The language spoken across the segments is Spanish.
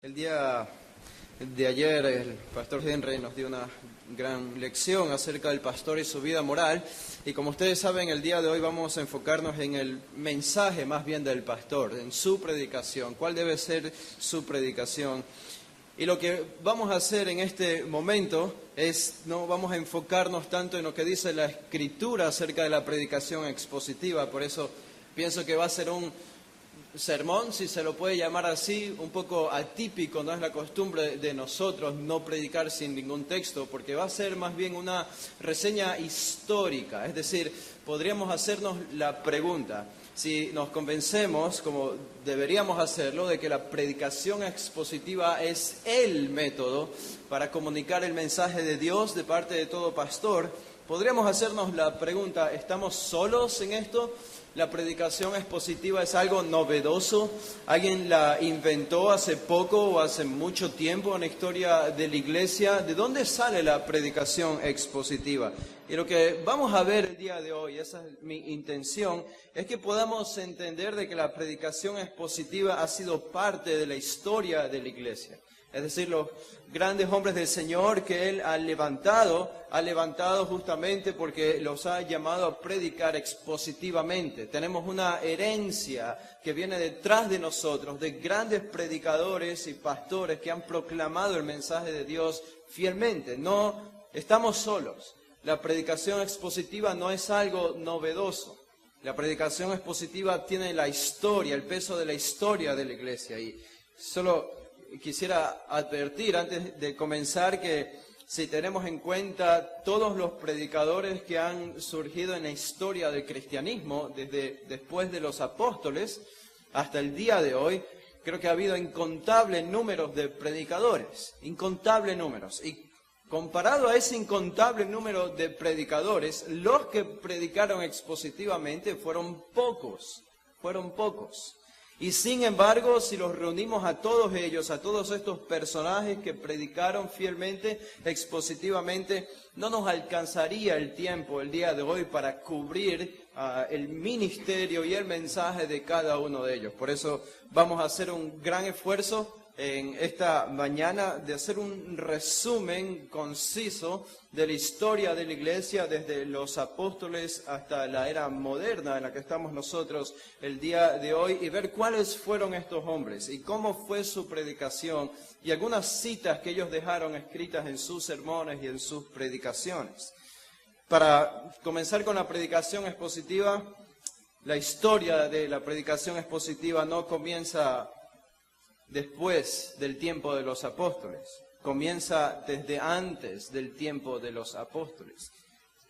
El día de ayer el pastor Henry nos dio una gran lección acerca del pastor y su vida moral, y como ustedes saben, el día de hoy vamos a enfocarnos en el mensaje más bien del pastor, en su predicación, cuál debe ser su predicación. Y lo que vamos a hacer en este momento es, no vamos a enfocarnos tanto en lo que dice la Escritura acerca de la predicación expositiva, por eso pienso que va a ser un sermón, si se lo puede llamar así, un poco atípico. No es la costumbre de nosotros no predicar sin ningún texto, porque va a ser más bien una reseña histórica. Es decir, podríamos hacernos la pregunta, si nos convencemos, como deberíamos hacerlo, de que la predicación expositiva es el método para comunicar el mensaje de Dios de parte de todo pastor, podríamos hacernos la pregunta, ¿estamos solos en esto? ¿La predicación expositiva es algo novedoso? ¿Alguien la inventó hace poco o hace mucho tiempo en la historia de la iglesia? ¿De dónde sale la predicación expositiva? Y lo que vamos a ver el día de hoy, esa es mi intención, es que podamos entender de que la predicación expositiva ha sido parte de la historia de la iglesia. Es decir, los grandes hombres del Señor que Él ha levantado justamente porque los ha llamado a predicar expositivamente. Tenemos una herencia que viene detrás de nosotros, de grandes predicadores y pastores que han proclamado el mensaje de Dios fielmente. No estamos solos. La predicación expositiva no es algo novedoso. La predicación expositiva tiene la historia, el peso de la historia de la iglesia. Y solo quisiera advertir antes de comenzar que si tenemos en cuenta todos los predicadores que han surgido en la historia del cristianismo, desde después de los apóstoles hasta el día de hoy, creo que ha habido incontables números de predicadores, incontables números. Y comparado a ese incontable número de predicadores, los que predicaron expositivamente fueron pocos. Y sin embargo, si los reunimos a todos ellos, a todos estos personajes que predicaron fielmente, expositivamente, no nos alcanzaría el tiempo el día de hoy para cubrir el ministerio y el mensaje de cada uno de ellos. Por eso vamos a hacer un gran esfuerzo en esta mañana de hacer un resumen conciso de la historia de la iglesia desde los apóstoles hasta la era moderna en la que estamos nosotros el día de hoy, y ver cuáles fueron estos hombres y cómo fue su predicación y algunas citas que ellos dejaron escritas en sus sermones y en sus predicaciones. Para comenzar con la predicación expositiva, la historia de la predicación expositiva no comienza después del tiempo de los apóstoles, comienza desde antes del tiempo de los apóstoles.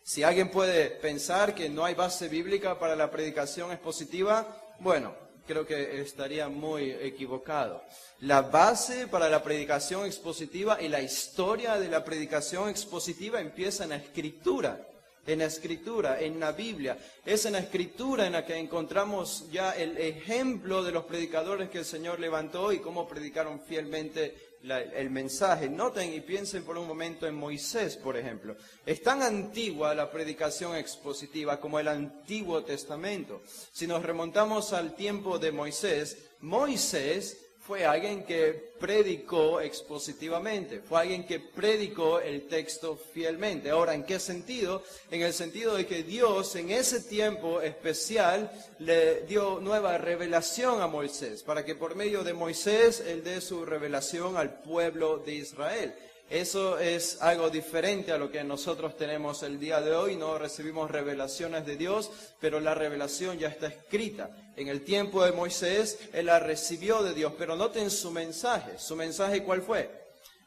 Si alguien puede pensar que no hay base bíblica para la predicación expositiva, bueno, creo que estaría muy equivocado. La base para la predicación expositiva y la historia de la predicación expositiva empieza en la Escritura. En la Biblia. Es en la Escritura en la que encontramos ya el ejemplo de los predicadores que el Señor levantó y cómo predicaron fielmente el mensaje. Noten y piensen por un momento en Moisés, por ejemplo. Es tan antigua la predicación expositiva como el Antiguo Testamento. Si nos remontamos al tiempo de Moisés, Moisés fue alguien que predicó expositivamente, fue alguien que predicó el texto fielmente. Ahora, ¿en qué sentido? En el sentido de que Dios en ese tiempo especial le dio nueva revelación a Moisés, para que por medio de Moisés Él dé su revelación al pueblo de Israel. Eso es algo diferente a lo que nosotros tenemos el día de hoy. No recibimos revelaciones de Dios, pero la revelación ya está escrita. En el tiempo de Moisés, Él la recibió de Dios, pero noten su mensaje. ¿Su mensaje cuál fue?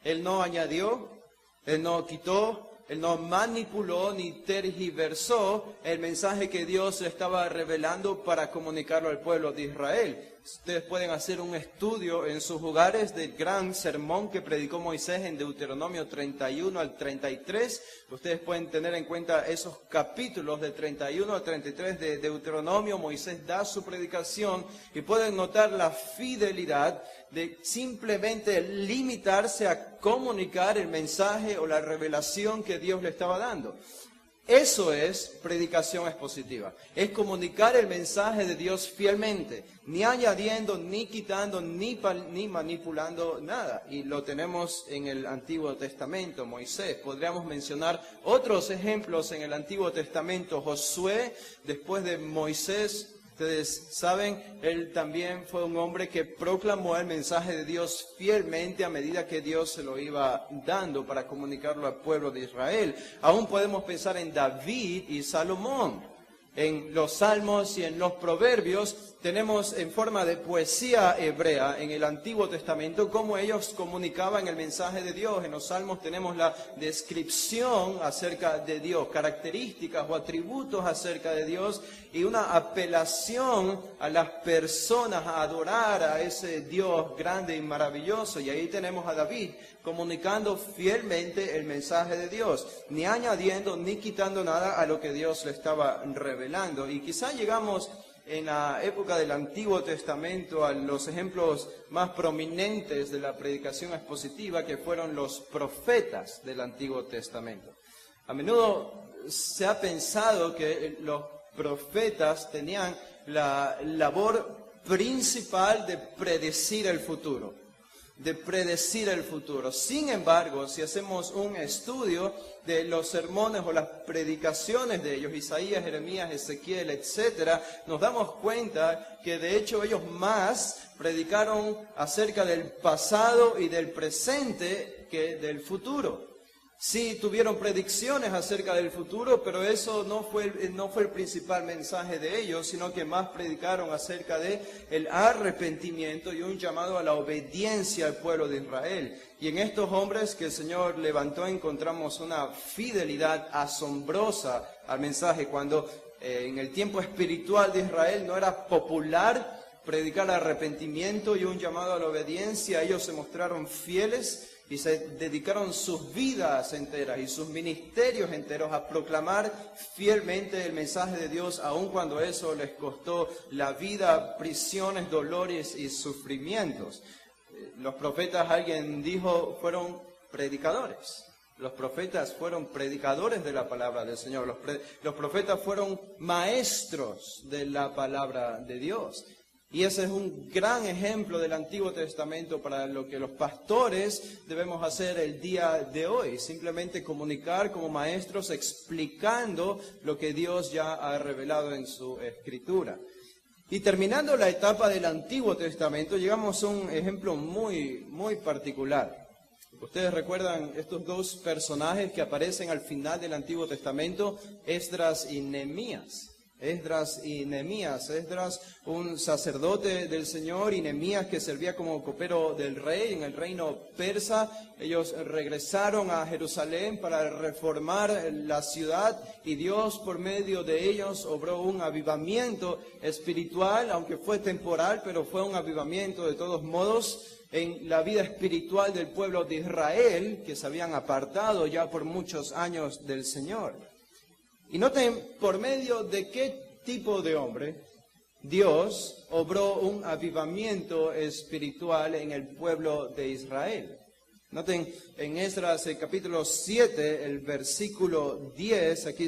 Él no añadió, Él no quitó, Él no manipuló ni tergiversó el mensaje que Dios le estaba revelando para comunicarlo al pueblo de Israel. Ustedes pueden hacer un estudio en sus hogares del gran sermón que predicó Moisés en Deuteronomio 31 al 33. Ustedes pueden tener en cuenta esos capítulos de 31 al 33 de Deuteronomio. Moisés da su predicación y pueden notar la fidelidad de simplemente limitarse a comunicar el mensaje o la revelación que Dios le estaba dando. Eso es predicación expositiva. Es comunicar el mensaje de Dios fielmente, ni añadiendo, ni quitando, ni manipulando nada. Y lo tenemos en el Antiguo Testamento, Moisés. Podríamos mencionar otros ejemplos en el Antiguo Testamento. Josué, después de Moisés, ustedes saben, él también fue un hombre que proclamó el mensaje de Dios fielmente a medida que Dios se lo iba dando para comunicarlo al pueblo de Israel. Aún podemos pensar en David y Salomón. En los Salmos y en los Proverbios tenemos en forma de poesía hebrea en el Antiguo Testamento cómo ellos comunicaban el mensaje de Dios. En los Salmos tenemos la descripción acerca de Dios, características o atributos acerca de Dios y una apelación a las personas a adorar a ese Dios grande y maravilloso. Y ahí tenemos a David comunicando fielmente el mensaje de Dios, ni añadiendo ni quitando nada a lo que Dios le estaba revelando. Y quizá llegamos en la época del Antiguo Testamento a los ejemplos más prominentes de la predicación expositiva, que fueron los profetas del Antiguo Testamento. A menudo se ha pensado que los profetas tenían la labor principal de predecir el futuro. Sin embargo, si hacemos un estudio de los sermones o las predicaciones de ellos, Isaías, Jeremías, Ezequiel, etcétera, nos damos cuenta que de hecho ellos más predicaron acerca del pasado y del presente que del futuro. Sí, tuvieron predicciones acerca del futuro, pero eso no fue el principal mensaje de ellos, sino que más predicaron acerca de el arrepentimiento y un llamado a la obediencia al pueblo de Israel. Y en estos hombres que el Señor levantó encontramos una fidelidad asombrosa al mensaje, cuando en el tiempo espiritual de Israel no era popular predicar arrepentimiento y un llamado a la obediencia. Ellos se mostraron fieles y se dedicaron sus vidas enteras y sus ministerios enteros a proclamar fielmente el mensaje de Dios, aun cuando eso les costó la vida, prisiones, dolores y sufrimientos. Los profetas, alguien dijo, fueron predicadores. Los profetas fueron predicadores de la palabra del Señor. Los profetas fueron maestros de la palabra de Dios. Y ese es un gran ejemplo del Antiguo Testamento para lo que los pastores debemos hacer el día de hoy. Simplemente comunicar como maestros explicando lo que Dios ya ha revelado en su Escritura. Y terminando la etapa del Antiguo Testamento, llegamos a un ejemplo muy particular. Ustedes recuerdan estos dos personajes que aparecen al final del Antiguo Testamento, Esdras y Nehemías. Esdras, un sacerdote del Señor, y Nehemías, que servía como copero del rey en el reino persa. Ellos regresaron a Jerusalén para reformar la ciudad, y Dios por medio de ellos obró un avivamiento espiritual, aunque fue temporal, pero fue un avivamiento de todos modos en la vida espiritual del pueblo de Israel, que se habían apartado ya por muchos años del Señor. Y noten por medio de qué tipo de hombre Dios obró un avivamiento espiritual en el pueblo de Israel. Noten en Esdras capítulo 7, el versículo 10, aquí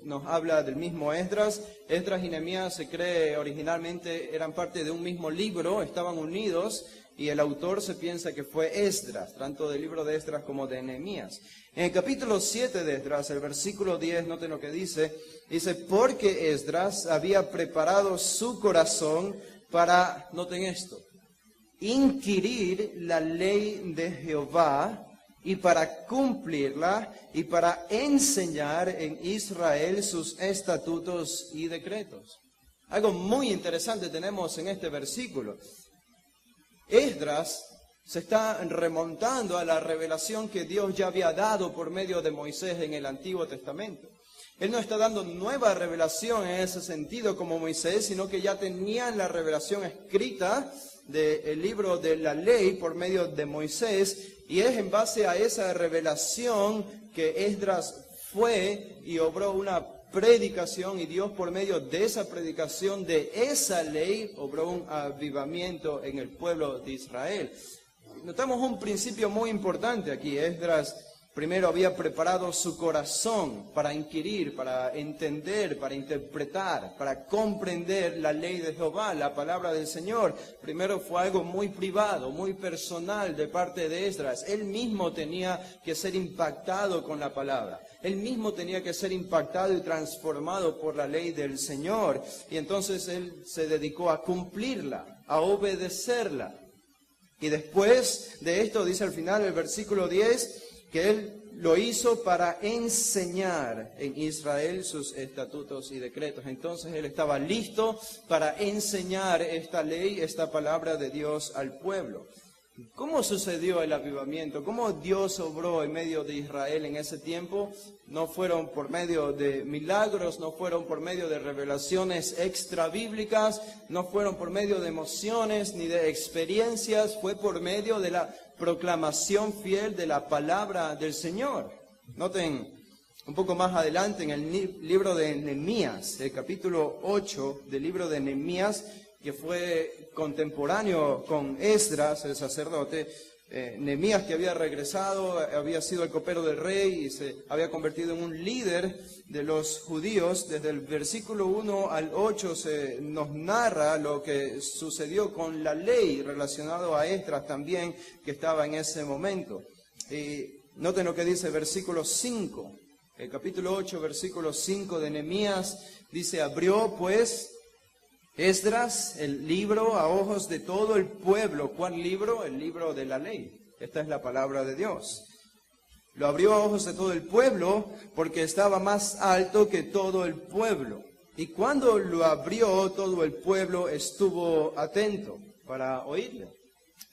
nos habla del mismo Esdras. Esdras y Nehemías se cree originalmente eran parte de un mismo libro, estaban unidos, y el autor se piensa que fue Esdras, tanto del libro de Esdras como de Nehemías. En el capítulo 7 de Esdras, el versículo 10, noten lo que dice, porque Esdras había preparado su corazón para, noten esto, inquirir la ley de Jehová y para cumplirla y para enseñar en Israel sus estatutos y decretos. Algo muy interesante tenemos en este versículo. Esdras se está remontando a la revelación que Dios ya había dado por medio de Moisés en el Antiguo Testamento. Él no está dando nueva revelación en ese sentido como Moisés, sino que ya tenían la revelación escrita del libro de la ley por medio de Moisés, y es en base a esa revelación que Esdras fue y obró una predicación, y Dios por medio de esa predicación de esa ley obró un avivamiento en el pueblo de Israel. Notamos un principio muy importante aquí. Esdras Primero había preparado su corazón para inquirir, para entender, para interpretar, para comprender la ley de Jehová, la palabra del Señor. Primero fue algo muy privado, muy personal de parte de Esdras. Él mismo tenía que ser impactado con la palabra. Él mismo tenía que ser impactado y transformado por la ley del Señor. Y entonces él se dedicó a cumplirla, a obedecerla. Y después de esto, dice al final el versículo 10, que él lo hizo para enseñar en Israel sus estatutos y decretos. Entonces él estaba listo para enseñar esta ley, esta palabra de Dios al pueblo. ¿Cómo sucedió el avivamiento? ¿Cómo Dios obró en medio de Israel en ese tiempo? No fueron por medio de milagros, no fueron por medio de revelaciones extra bíblicas, no fueron por medio de emociones ni de experiencias, fue por medio de la proclamación fiel de la palabra del Señor. Noten un poco más adelante en el libro de Nehemías, el capítulo 8 del libro de Nehemías, que fue contemporáneo con Esdras, el sacerdote. Nehemías, que había regresado, había sido el copero del rey y se había convertido en un líder de los judíos. Desde el versículo 1 al 8 se nos narra lo que sucedió con la ley relacionado a Esdras también, que estaba en ese momento. Y noten lo que dice el versículo 5, el capítulo 8, versículo 5 de Nehemías, dice: abrió pues Esdras el libro a ojos de todo el pueblo. ¿Cuál libro? El libro de la ley. Esta es la palabra de Dios. Lo abrió a ojos de todo el pueblo porque estaba más alto que todo el pueblo. Y cuando lo abrió, todo el pueblo estuvo atento para oírle.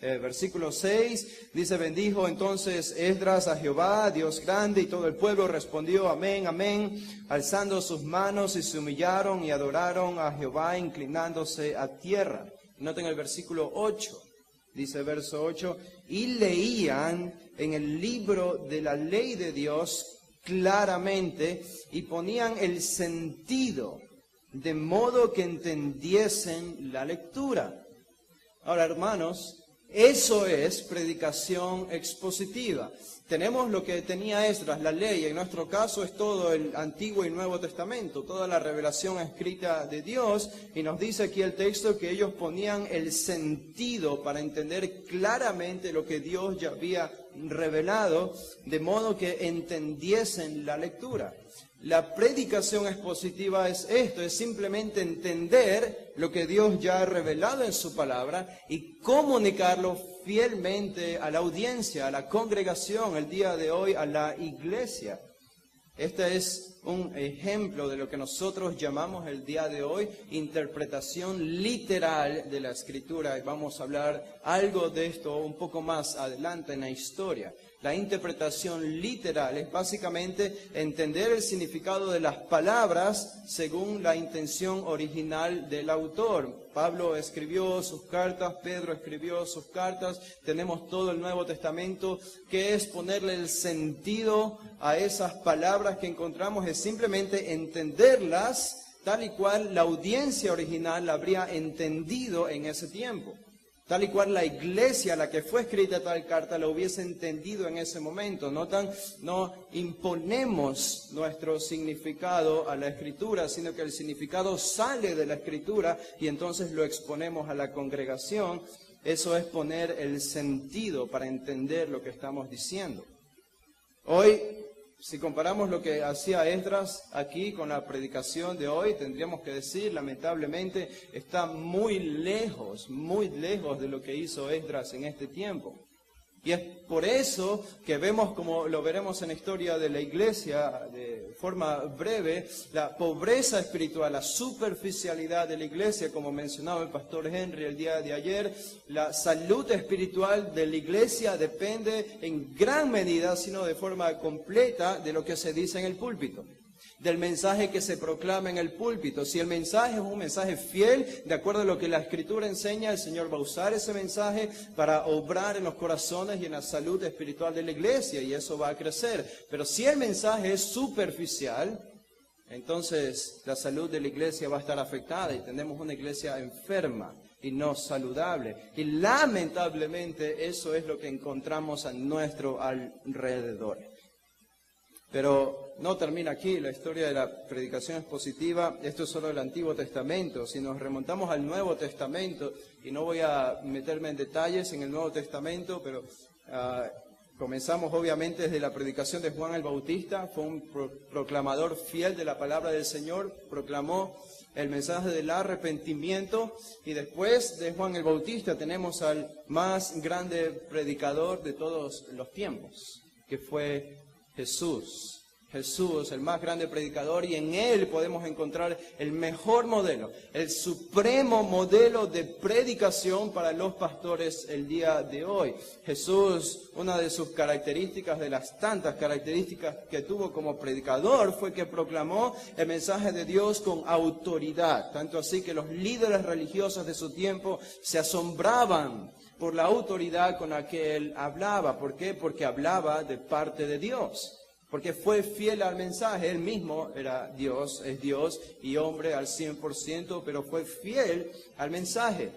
Versículo 6 dice: bendijo entonces Esdras a Jehová, Dios grande, y todo el pueblo respondió amén, amén, alzando sus manos, y se humillaron y adoraron a Jehová, inclinándose a tierra. Noten el versículo 8, dice verso 8, y leían en el libro de la ley de Dios claramente, y ponían el sentido, de modo que entendiesen la lectura. Ahora, hermanos, eso es predicación expositiva. Tenemos lo que tenía Esdras, la ley. En nuestro caso es todo el Antiguo y Nuevo Testamento, toda la revelación escrita de Dios. Y nos dice aquí el texto que ellos ponían el sentido para entender claramente lo que Dios ya había revelado, de modo que entendiesen la lectura. La predicación expositiva es esto, es simplemente entender lo que Dios ya ha revelado en su palabra y comunicarlo fielmente a la audiencia, a la congregación, el día de hoy a la iglesia. Este es un ejemplo de lo que nosotros llamamos el día de hoy interpretación literal de la Escritura. Y vamos a hablar algo de esto un poco más adelante en la historia. La interpretación literal es básicamente entender el significado de las palabras según la intención original del autor. Pablo escribió sus cartas, Pedro escribió sus cartas, tenemos todo el Nuevo Testamento, que es ponerle el sentido a esas palabras que encontramos, es simplemente entenderlas tal y cual la audiencia original la habría entendido en ese tiempo. Tal y cual la iglesia a la que fue escrita tal carta la hubiese entendido en ese momento. No imponemos nuestro significado a la Escritura, sino que el significado sale de la Escritura y entonces lo exponemos a la congregación. Eso es poner el sentido para entender lo que estamos diciendo. Hoy, si comparamos lo que hacía Esdras aquí con la predicación de hoy, tendríamos que decir, lamentablemente, está muy lejos de lo que hizo Esdras en este tiempo. Y es por eso que vemos, como lo veremos en la historia de la iglesia de forma breve, la pobreza espiritual, la superficialidad de la iglesia, como mencionaba el pastor Henry el día de ayer. La salud espiritual de la iglesia depende en gran medida, si no de forma completa, de lo que se dice en el púlpito, del mensaje que se proclama en el púlpito. Si el mensaje es un mensaje fiel, de acuerdo a lo que la Escritura enseña, el Señor va a usar ese mensaje para obrar en los corazones y en la salud espiritual de la iglesia, y eso va a crecer. Pero si el mensaje es superficial, entonces la salud de la iglesia va a estar afectada y tenemos una iglesia enferma y no saludable. Y lamentablemente eso es lo que encontramos a nuestro alrededor. Pero no termina aquí, la historia de la predicación expositiva, esto es solo el Antiguo Testamento. Si nos remontamos al Nuevo Testamento, y no voy a meterme en detalles en el Nuevo Testamento, pero comenzamos obviamente desde la predicación de Juan el Bautista. Fue un proclamador fiel de la palabra del Señor, proclamó el mensaje del arrepentimiento, y después de Juan el Bautista tenemos al más grande predicador de todos los tiempos, que fue Jesús. Jesús, el más grande predicador, y en Él podemos encontrar el mejor modelo, el supremo modelo de predicación para los pastores el día de hoy. Jesús, una de sus características, de las tantas características que tuvo como predicador, fue que proclamó el mensaje de Dios con autoridad, tanto así que los líderes religiosos de su tiempo se asombraban por la autoridad con la que Él hablaba. ¿Por qué? Porque hablaba de parte de Dios. Porque fue fiel al mensaje. Él mismo era Dios, es Dios y hombre al 100%, pero fue fiel al mensaje.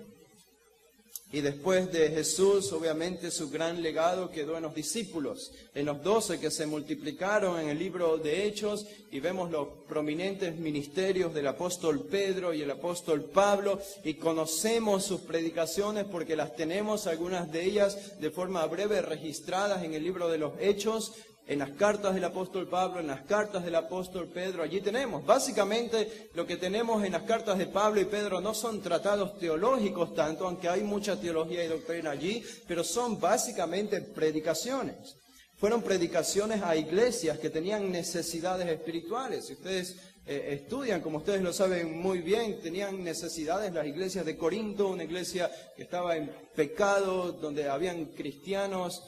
Y después de Jesús, obviamente, su gran legado quedó en los discípulos, en los 12 que se multiplicaron en el libro de Hechos, y vemos los prominentes ministerios del apóstol Pedro y el apóstol Pablo, y conocemos sus predicaciones porque las tenemos, algunas de ellas, de forma breve registradas en el libro de los Hechos, en las cartas del apóstol Pablo, en las cartas del apóstol Pedro. Allí tenemos, básicamente, lo que tenemos en las cartas de Pablo y Pedro no son tratados teológicos tanto, aunque hay mucha teología y doctrina allí, pero son básicamente predicaciones. Fueron predicaciones a iglesias que tenían necesidades espirituales. Si ustedes estudian, como ustedes lo saben muy bien, tenían necesidades las iglesias de Corinto, una iglesia que estaba en pecado, donde habían cristianos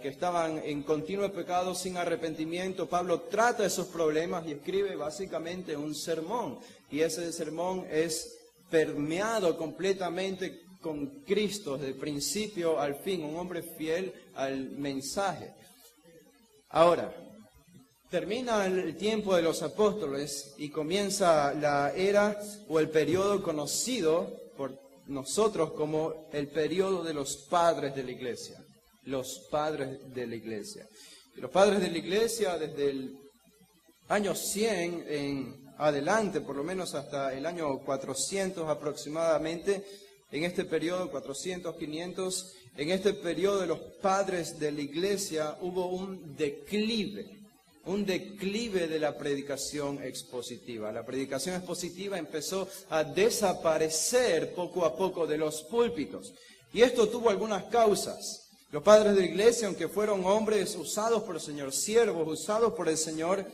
que estaban en continuo pecado sin arrepentimiento. Pablo trata esos problemas y escribe básicamente un sermón. Y ese sermón es permeado completamente con Cristo, desde el principio al fin, un hombre fiel al mensaje. Ahora, termina el tiempo de los apóstoles y comienza la era o el periodo conocido por nosotros como el periodo de los padres de la iglesia. Los padres de la iglesia. Los padres de la iglesia desde el año 100 en adelante, por lo menos hasta el año 400 aproximadamente, en este periodo, 400, 500, en este periodo de los padres de la iglesia hubo un declive de la predicación expositiva. La predicación expositiva empezó a desaparecer poco a poco de los púlpitos. Y esto tuvo algunas causas. Los padres de la iglesia, aunque fueron hombres usados por el Señor, siervos usados por el Señor,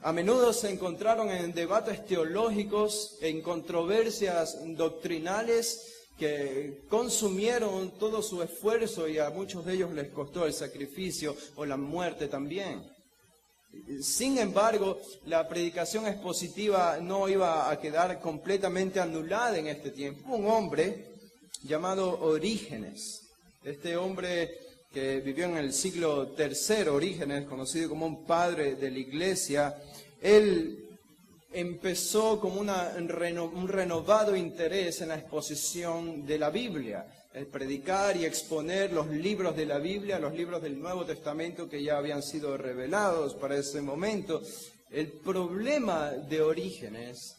a menudo se encontraron en debates teológicos, en controversias doctrinales que consumieron todo su esfuerzo, y a muchos de ellos les costó el sacrificio o la muerte también. Sin embargo, la predicación expositiva no iba a quedar completamente anulada en este tiempo. Un hombre llamado Orígenes. Este hombre que vivió en el siglo III, Orígenes, conocido como un padre de la iglesia, él empezó como un renovado interés en la exposición de la Biblia, el predicar y exponer los libros de la Biblia, los libros del Nuevo Testamento que ya habían sido revelados para ese momento. El problema de Orígenes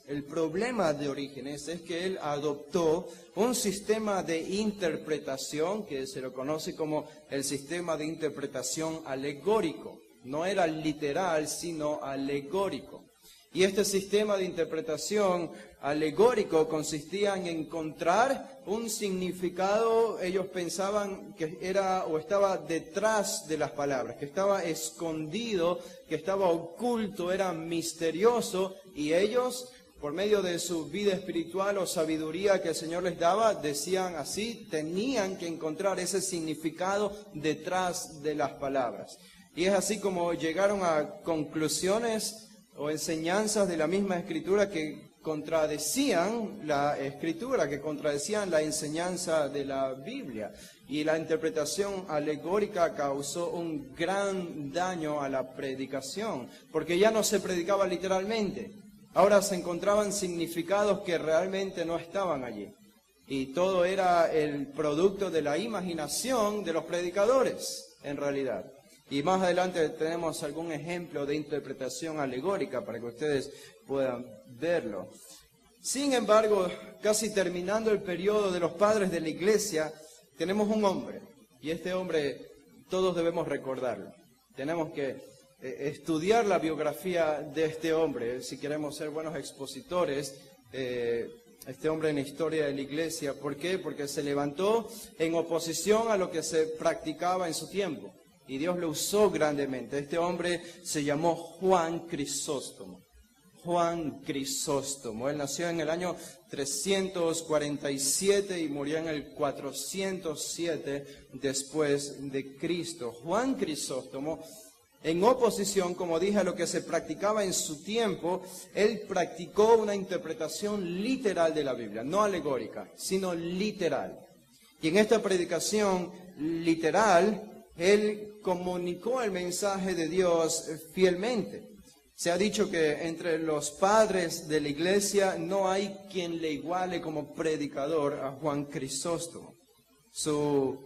es que él adoptó un sistema de interpretación que se lo conoce como el sistema de interpretación alegórico. No era literal, sino alegórico. Y este sistema de interpretación alegórico consistía en encontrar un significado. Ellos pensaban que era o estaba detrás de las palabras, que estaba escondido, que estaba oculto, era misterioso, y ellos, por medio de su vida espiritual o sabiduría que el Señor les daba, decían así, tenían que encontrar ese significado detrás de las palabras. Y es así como llegaron a conclusiones o enseñanzas de la misma Escritura que contradecían la Escritura, que contradecían la enseñanza de la Biblia. Y la interpretación alegórica causó un gran daño a la predicación, porque ya no se predicaba literalmente. Ahora se encontraban significados que realmente no estaban allí. Y todo era el producto de la imaginación de los predicadores, en realidad. Y más adelante tenemos algún ejemplo de interpretación alegórica para que ustedes puedan verlo. Sin embargo, casi terminando el periodo de los padres de la iglesia, tenemos un hombre. Y este hombre todos debemos recordarlo. Tenemos que estudiar la biografía de este hombre si queremos ser buenos expositores. Este hombre en la historia de la iglesia. ¿Por qué? Porque se levantó en oposición a lo que se practicaba en su tiempo. Y Dios lo usó grandemente. Este hombre se llamó Juan Crisóstomo. Juan Crisóstomo. Él nació en el año 347 y murió en el 407 después de Cristo. Juan Crisóstomo, en oposición, como dije, a lo que se practicaba en su tiempo, él practicó una interpretación literal de la Biblia, no alegórica, sino literal. Y en esta predicación literal, él comunicó el mensaje de Dios fielmente. Se ha dicho que entre los padres de la iglesia no hay quien le iguale como predicador a Juan Crisóstomo. Su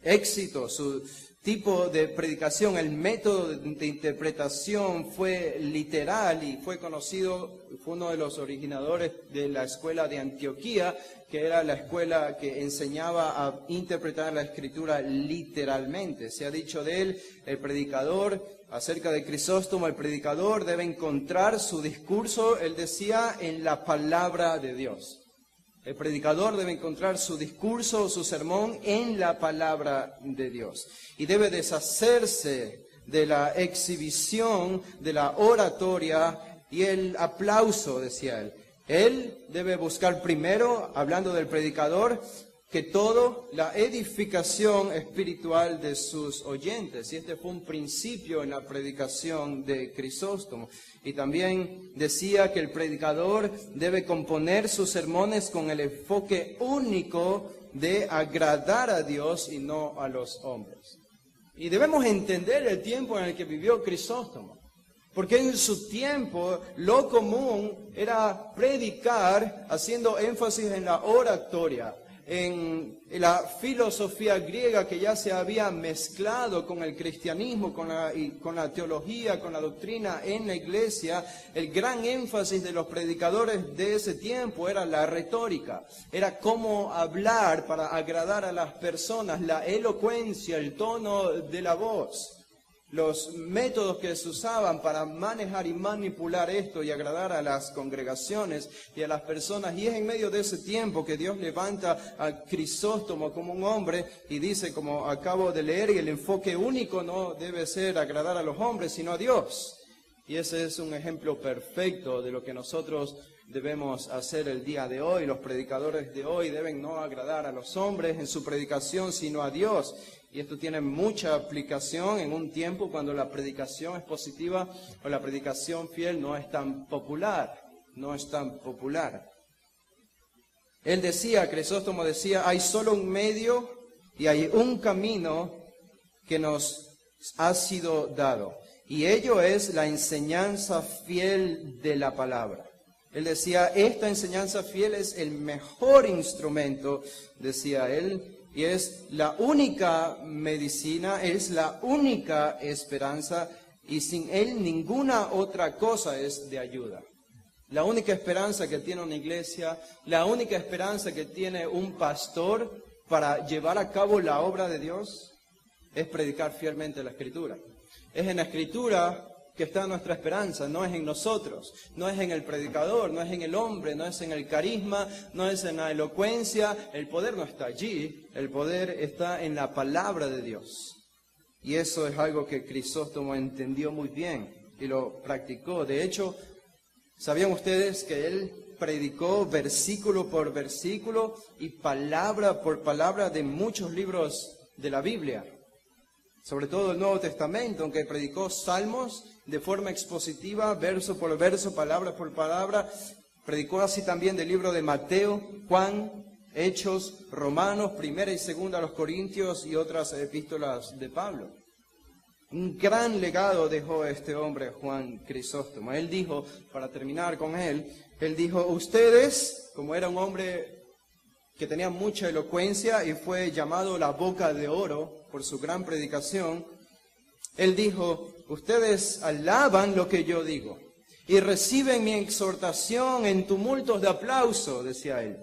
éxito, su tipo de predicación, el método de interpretación fue literal y fue conocido, fue uno de los originadores de la escuela de Antioquía, que era la escuela que enseñaba a interpretar la escritura literalmente. Se ha dicho de él, el predicador, acerca de Crisóstomo, el predicador debe encontrar su discurso, él decía, en la palabra de Dios. El predicador debe encontrar su discurso o su sermón en la palabra de Dios. Y debe deshacerse de la exhibición, de la oratoria y el aplauso, decía él. Él debe buscar primero, hablando del predicador, que todo la edificación espiritual de sus oyentes. Y este fue un principio en la predicación de Crisóstomo. Y también decía que el predicador debe componer sus sermones con el enfoque único de agradar a Dios y no a los hombres. Y debemos entender el tiempo en el que vivió Crisóstomo. Porque en su tiempo lo común era predicar haciendo énfasis en la oratoria, en la filosofía griega que ya se había mezclado con el cristianismo, con la teología, con la doctrina en la iglesia. El gran énfasis de los predicadores de ese tiempo era la retórica, era cómo hablar para agradar a las personas, la elocuencia, el tono de la voz. Los métodos que se usaban para manejar y manipular esto y agradar a las congregaciones y a las personas. Y es en medio de ese tiempo que Dios levanta a Crisóstomo como un hombre y dice, como acabo de leer, y el enfoque único no debe ser agradar a los hombres, sino a Dios. Y ese es un ejemplo perfecto de lo que nosotros debemos hacer el día de hoy. Los predicadores de hoy deben no agradar a los hombres en su predicación, sino a Dios. Y esto tiene mucha aplicación en un tiempo cuando la predicación expositiva o la predicación fiel no es tan popular, Él decía, Crisóstomo decía, hay solo un medio y hay un camino que nos ha sido dado. Y ello es la enseñanza fiel de la palabra. Él decía, esta enseñanza fiel es el mejor instrumento, decía él, y es la única medicina, es la única esperanza, y sin él ninguna otra cosa es de ayuda. La única esperanza que tiene una iglesia, la única esperanza que tiene un pastor para llevar a cabo la obra de Dios, es predicar fielmente la Escritura. Es en la Escritura que está nuestra esperanza, no es en nosotros, no es en el predicador, no es en el hombre, no es en el carisma, no es en la elocuencia. El poder no está allí, el poder está en la palabra de Dios. Y eso es algo que Crisóstomo entendió muy bien y lo practicó. De hecho, ¿sabían ustedes que él predicó versículo por versículo y palabra por palabra de muchos libros de la Biblia? Sobre todo el Nuevo Testamento, aunque predicó salmos de forma expositiva, verso por verso, palabra por palabra. Predicó así también del libro de Mateo, Juan, Hechos, Romanos, Primera y Segunda a los Corintios y otras epístolas de Pablo. Un gran legado dejó este hombre, Juan Crisóstomo. Él dijo, para terminar con él dijo, ustedes, como era un hombre que tenía mucha elocuencia y fue llamado la boca de oro por su gran predicación, Él dijo, ustedes alaban lo que yo digo y reciben mi exhortación en tumultos de aplauso, decía él.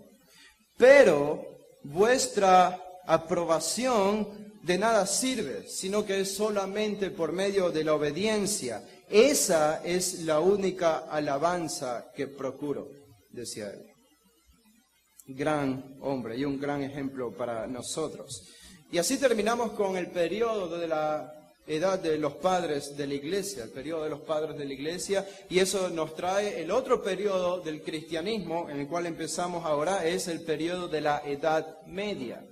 Pero vuestra aprobación de nada sirve, sino que es solamente por medio de la obediencia. Esa es la única alabanza que procuro, decía él. Gran hombre y un gran ejemplo para nosotros. Y así terminamos con el periodo de la edad de los padres de la iglesia, el periodo de los padres de la iglesia, y eso nos trae el otro periodo del cristianismo en el cual empezamos ahora, es el periodo de la Edad Media.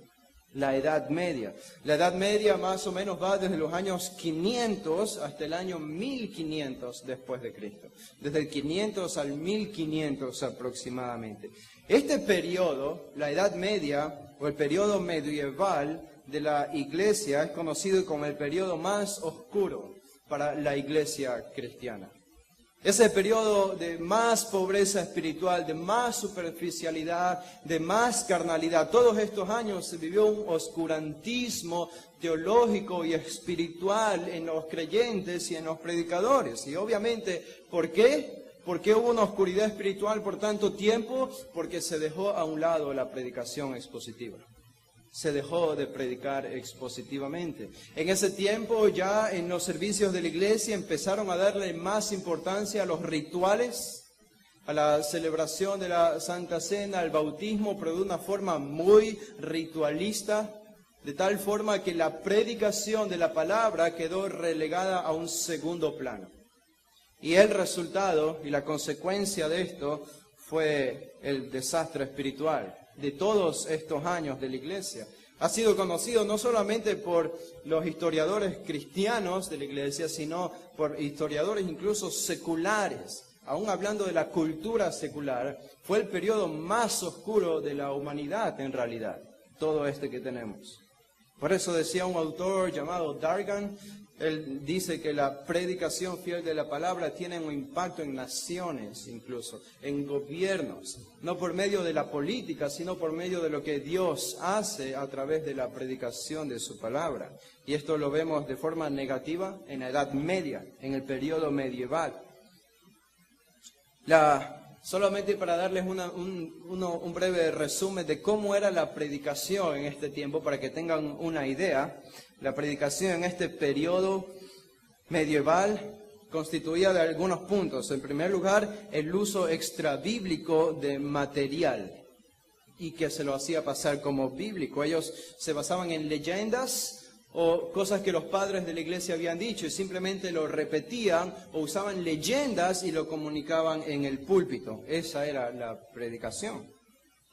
La Edad Media. La Edad Media más o menos va desde los años 500 hasta el año 1500 después de Cristo. Desde el 500 al 1500 aproximadamente. Este periodo, la Edad Media o el periodo medieval de la iglesia, es conocido como el periodo más oscuro para la iglesia cristiana. Ese periodo de más pobreza espiritual, de más superficialidad, de más carnalidad. Todos estos años se vivió un oscurantismo teológico y espiritual en los creyentes y en los predicadores. Y obviamente, ¿por qué? ¿Por qué hubo una oscuridad espiritual por tanto tiempo? Porque se dejó a un lado la predicación expositiva. Se dejó de predicar expositivamente. En ese tiempo ya en los servicios de la iglesia empezaron a darle más importancia a los rituales, a la celebración de la Santa Cena, al bautismo, pero de una forma muy ritualista, de tal forma que la predicación de la palabra quedó relegada a un segundo plano. Y el resultado y la consecuencia de esto fue el desastre espiritual de todos estos años de la iglesia. Ha sido conocido no solamente por los historiadores cristianos de la iglesia, sino por historiadores incluso seculares. Aún hablando de la cultura secular, fue el periodo más oscuro de la humanidad en realidad, todo este que tenemos. Por eso decía un autor llamado Dargan, él dice que la predicación fiel de la palabra tiene un impacto en naciones incluso, en gobiernos, no por medio de la política, sino por medio de lo que Dios hace a través de la predicación de su palabra. Y esto lo vemos de forma negativa en la Edad Media, en el periodo medieval. Solamente para darles un breve resumen de cómo era la predicación en este tiempo, para que tengan una idea. La predicación en este periodo medieval constituía de algunos puntos. En primer lugar, el uso extrabíblico de material y que se lo hacía pasar como bíblico. Ellos se basaban en leyendas o cosas que los padres de la iglesia habían dicho y simplemente lo repetían o usaban leyendas y lo comunicaban en el púlpito. Esa era la predicación.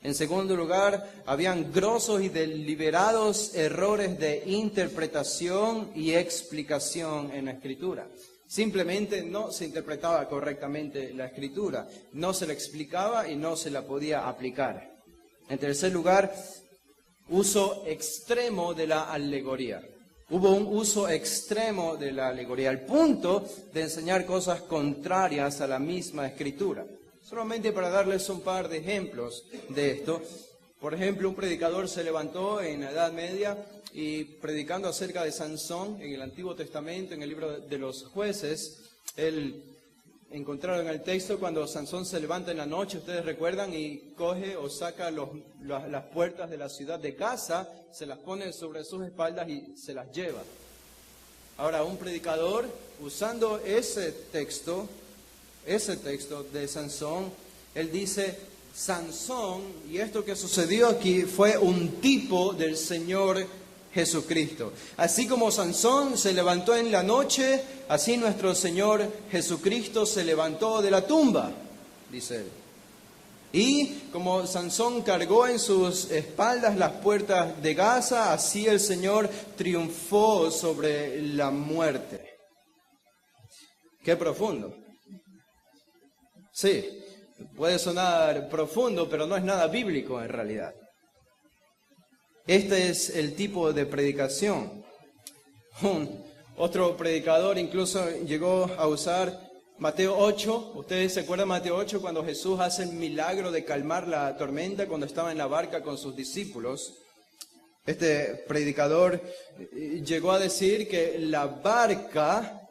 En segundo lugar, habían grosos y deliberados errores de interpretación y explicación en la Escritura. Simplemente no se interpretaba correctamente la Escritura, no se la explicaba y no se la podía aplicar. En tercer lugar, uso extremo de la alegoría. Hubo un uso extremo de la alegoría, al punto de enseñar cosas contrarias a la misma Escritura. Solamente para darles un par de ejemplos de esto. Por ejemplo, un predicador se levantó en la Edad Media y predicando acerca de Sansón en el Antiguo Testamento, en el libro de los Jueces, él encontraron el texto cuando Sansón se levanta en la noche, ustedes recuerdan, y coge o saca las puertas de la ciudad de Gaza, se las pone sobre sus espaldas y se las lleva. Ahora, un predicador usando ese texto de Sansón, él dice, Sansón, y esto que sucedió aquí fue un tipo del Señor Jesucristo. Así como Sansón se levantó en la noche, así nuestro Señor Jesucristo se levantó de la tumba, dice él. Y como Sansón cargó en sus espaldas las puertas de Gaza, así el Señor triunfó sobre la muerte. Qué profundo. Sí, puede sonar profundo, pero no es nada bíblico en realidad. Este es el tipo de predicación. Otro predicador incluso llegó a usar Mateo 8. Ustedes se acuerdan de Mateo 8 cuando Jesús hace el milagro de calmar la tormenta cuando estaba en la barca con sus discípulos. Este predicador llegó a decir que la barca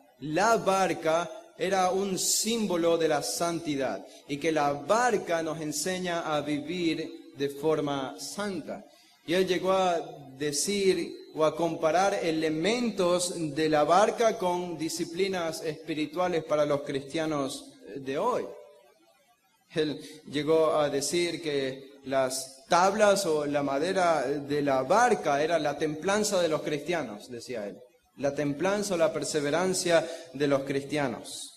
era un símbolo de la santidad y que la barca nos enseña a vivir de forma santa. Y él llegó a decir o a comparar elementos de la barca con disciplinas espirituales para los cristianos de hoy. Él llegó a decir que las tablas o la madera de la barca era la templanza de los cristianos, decía él. La templanza o la perseverancia de los cristianos.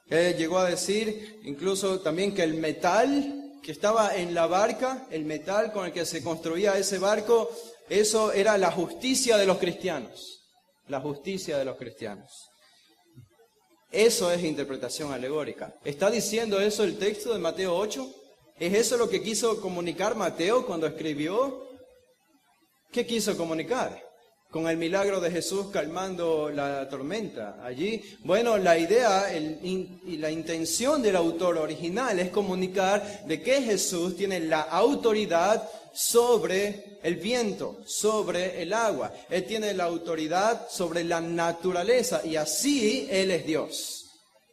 Él llegó a decir incluso también que el metal que estaba en la barca, el metal con el que se construía ese barco, eso era la justicia de los cristianos. La justicia de los cristianos. Eso es interpretación alegórica. ¿Está diciendo eso el texto de Mateo 8? ¿Es eso lo que quiso comunicar Mateo cuando escribió? ¿Qué quiso comunicar? Con el milagro de Jesús calmando la tormenta allí. Bueno, la idea y la intención del autor original es comunicar de que Jesús tiene la autoridad sobre el viento, sobre el agua. Él tiene la autoridad sobre la naturaleza y así Él es Dios.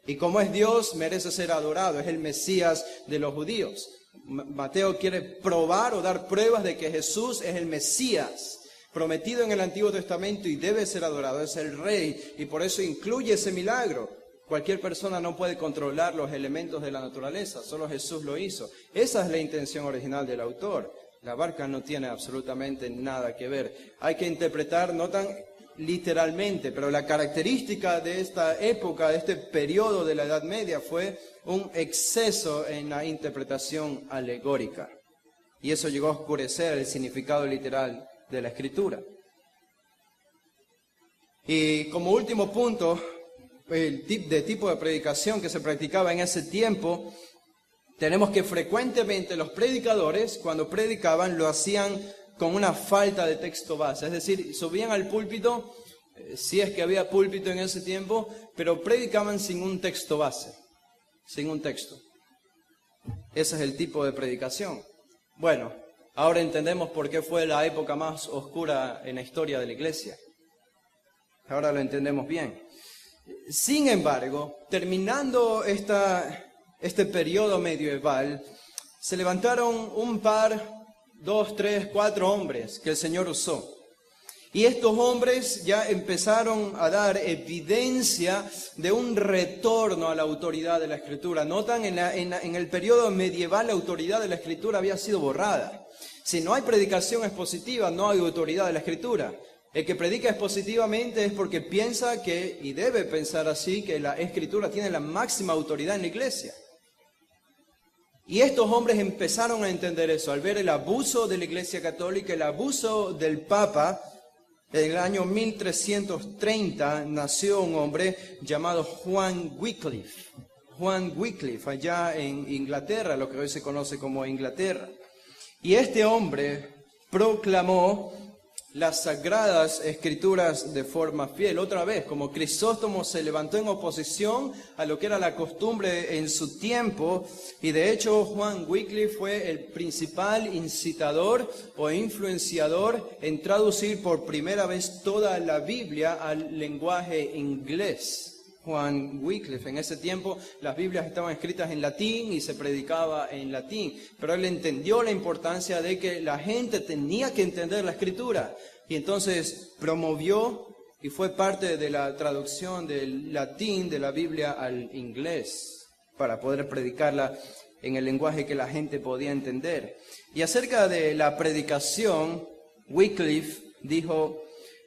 Y como es Dios, merece ser adorado. Es el Mesías de los judíos. Mateo quiere probar o dar pruebas de que Jesús es el Mesías prometido en el Antiguo Testamento y debe ser adorado. Es el Rey y por eso incluye ese milagro. Cualquier persona no puede controlar los elementos de la naturaleza, solo Jesús lo hizo. Esa es la intención original del autor. La barca no tiene absolutamente nada que ver. Hay que interpretar no tan literalmente, pero la característica de esta época, de este periodo de la Edad Media, fue un exceso en la interpretación alegórica. Y eso llegó a oscurecer el significado literal de la Escritura. Y como último punto, el tipo de predicación que se practicaba en ese tiempo, tenemos que frecuentemente los predicadores, cuando predicaban, lo hacían con una falta de texto base. Es decir, subían al púlpito, si es que había púlpito en ese tiempo, pero predicaban sin un texto base, sin un texto. Ese es el tipo de predicación. Bueno, ahora entendemos por qué fue la época más oscura en la historia de la iglesia. Ahora lo entendemos bien. Sin embargo, terminando este periodo medieval, se levantaron un par, 2, 3, 4 hombres que el Señor usó. Y estos hombres ya empezaron a dar evidencia de un retorno a la autoridad de la Escritura. Notan, en el periodo medieval la autoridad de la Escritura había sido borrada. Si no hay predicación expositiva, no hay autoridad de la Escritura. El que predica expositivamente es porque piensa que, y debe pensar así, que la Escritura tiene la máxima autoridad en la iglesia. Y estos hombres empezaron a entender eso, al ver el abuso de la Iglesia Católica, el abuso del Papa. En el año 1330 nació un hombre llamado Juan Wycliffe. Juan Wycliffe, allá en Inglaterra, lo que hoy se conoce como Inglaterra. Y este hombre proclamó las sagradas escrituras de forma fiel. Otra vez, como Crisóstomo se levantó en oposición a lo que era la costumbre en su tiempo, y de hecho Juan Wycliffe fue el principal incitador o influenciador en traducir por primera vez toda la Biblia al lenguaje inglés. Juan Wycliffe, en ese tiempo las Biblias estaban escritas en latín y se predicaba en latín, pero él entendió la importancia de que la gente tenía que entender la Escritura y entonces promovió y fue parte de la traducción del latín de la Biblia al inglés para poder predicarla en el lenguaje que la gente podía entender. Y acerca de la predicación, Wycliffe dijo: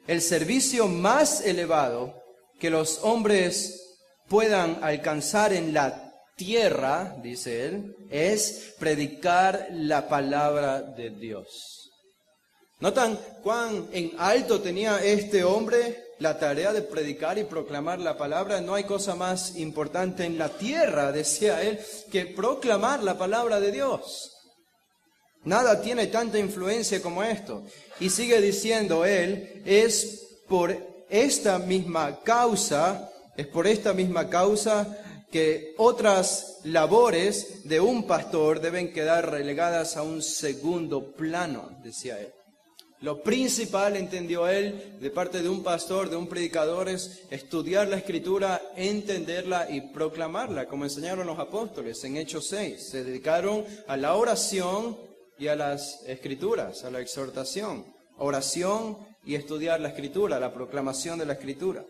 el servicio más elevado que los hombres puedan alcanzar en la tierra, dice él, es predicar la palabra de Dios. ¿Notan cuán en alto tenía este hombre la tarea de predicar y proclamar la palabra? No hay cosa más importante en la tierra, decía él, que proclamar la palabra de Dios. Nada tiene tanta influencia como esto. Y sigue diciendo él, es por esta misma causa que otras labores de un pastor deben quedar relegadas a un segundo plano, decía él. Lo principal, entendió él, de parte de un pastor, de un predicador, es estudiar la Escritura, entenderla y proclamarla, como enseñaron los apóstoles en Hechos 6. Se dedicaron a la oración y a las Escrituras, a la exhortación. Oración y estudiar la Escritura, la proclamación de la Escritura.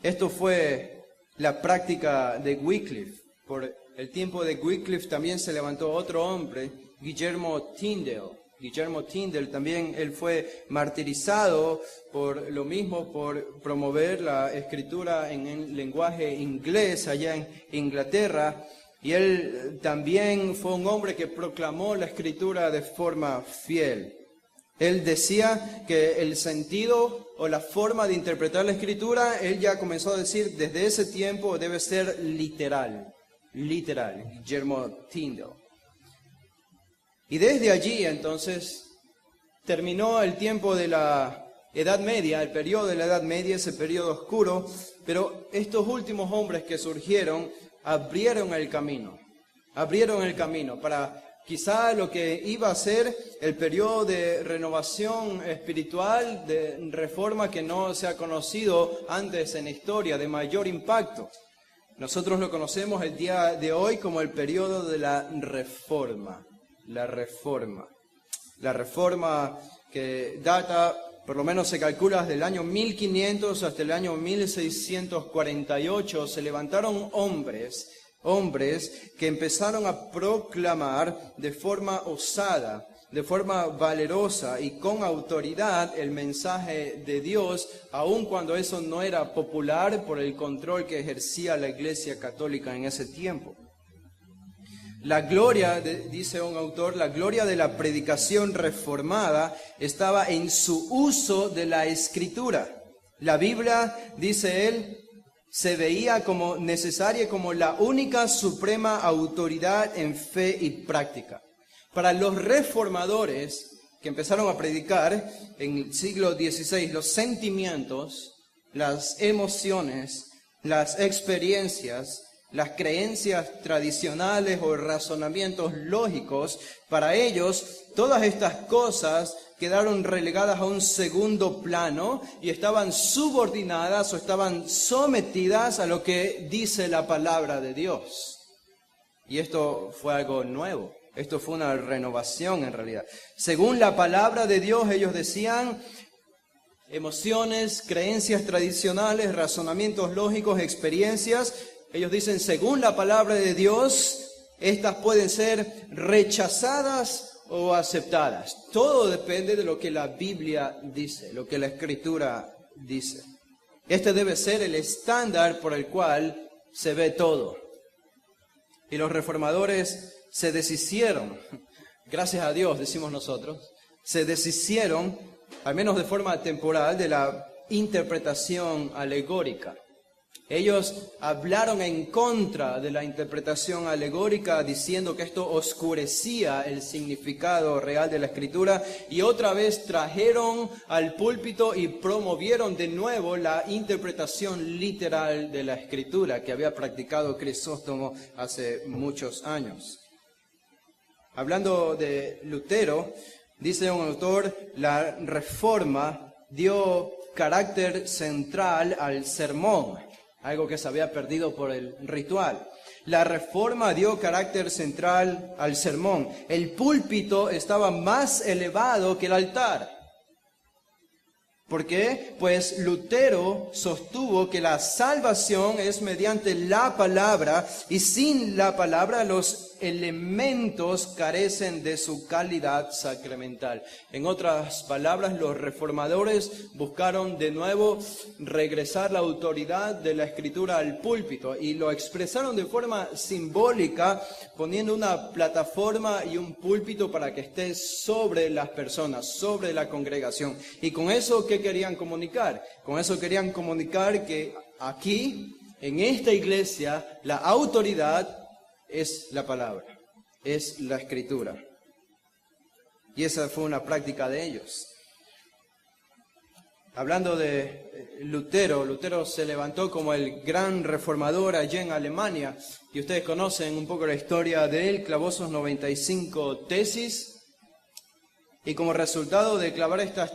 Esto fue la práctica de Wycliffe. Por el tiempo de Wycliffe también se levantó otro hombre, Guillermo Tyndale. Guillermo Tyndale también, él fue martirizado por lo mismo, por promover la escritura en el lenguaje inglés allá en Inglaterra. Y él también fue un hombre que proclamó la escritura de forma fiel. Él decía que el sentido o la forma de interpretar la escritura, él ya comenzó a decir desde ese tiempo debe ser literal. Literal, Guillermo Tyndale. Y desde allí, entonces, terminó el tiempo de la Edad Media, el periodo de la Edad Media, ese periodo oscuro, pero estos últimos hombres que surgieron abrieron el camino para quizá lo que iba a ser el periodo de renovación espiritual, de reforma que no se ha conocido antes en la historia, de mayor impacto. Nosotros lo conocemos el día de hoy como el periodo de la Reforma. La Reforma que data, por lo menos se calcula desde el año 1500 hasta el año 1648, se levantaron hombres que empezaron a proclamar de forma osada, de forma valerosa y con autoridad el mensaje de Dios, aun cuando eso no era popular por el control que ejercía la Iglesia Católica en ese tiempo. La gloria, dice un autor, la gloria de la predicación reformada estaba en su uso de la Escritura. La Biblia, dice él, se veía como necesaria, como la única suprema autoridad en fe y práctica. Para los reformadores que empezaron a predicar en el siglo XVI, los sentimientos, las emociones, las experiencias, las creencias tradicionales o razonamientos lógicos, para ellos todas estas cosas quedaron relegadas a un segundo plano y estaban subordinadas o estaban sometidas a lo que dice la palabra de Dios. Y esto fue algo nuevo, esto fue una renovación en realidad. Según la palabra de Dios, ellos decían, emociones, creencias tradicionales, razonamientos lógicos, experiencias, ellos dicen, según la palabra de Dios, estas pueden ser rechazadas o aceptadas. Todo depende de lo que la Biblia dice, lo que la Escritura dice. Este debe ser el estándar por el cual se ve todo. Y los reformadores se deshicieron, gracias a Dios, decimos nosotros, se deshicieron, al menos de forma temporal, de la interpretación alegórica. Ellos hablaron en contra de la interpretación alegórica, diciendo que esto oscurecía el significado real de la Escritura, y otra vez trajeron al púlpito y promovieron de nuevo la interpretación literal de la Escritura que había practicado Crisóstomo hace muchos años. Hablando de Lutero, dice un autor, la Reforma dio carácter central al sermón, algo que se había perdido por el ritual. La Reforma dio carácter central al sermón. El púlpito estaba más elevado que el altar. ¿Por qué? Pues Lutero sostuvo que la salvación es mediante la palabra, y sin la palabra los elementos carecen de su calidad sacramental. En otras palabras, los reformadores buscaron de nuevo regresar la autoridad de la Escritura al púlpito, y lo expresaron de forma simbólica, poniendo una plataforma y un púlpito para que esté sobre las personas, sobre la congregación. Y con eso, ¿qué querían comunicar? Con eso querían comunicar que aquí, en esta iglesia, la autoridad es la palabra, es la Escritura. Y esa fue una práctica de ellos. Hablando de Lutero, Lutero se levantó como el gran reformador allá en Alemania, y ustedes conocen un poco la historia de él, clavó sus 95 tesis, Y como resultado de clavar estas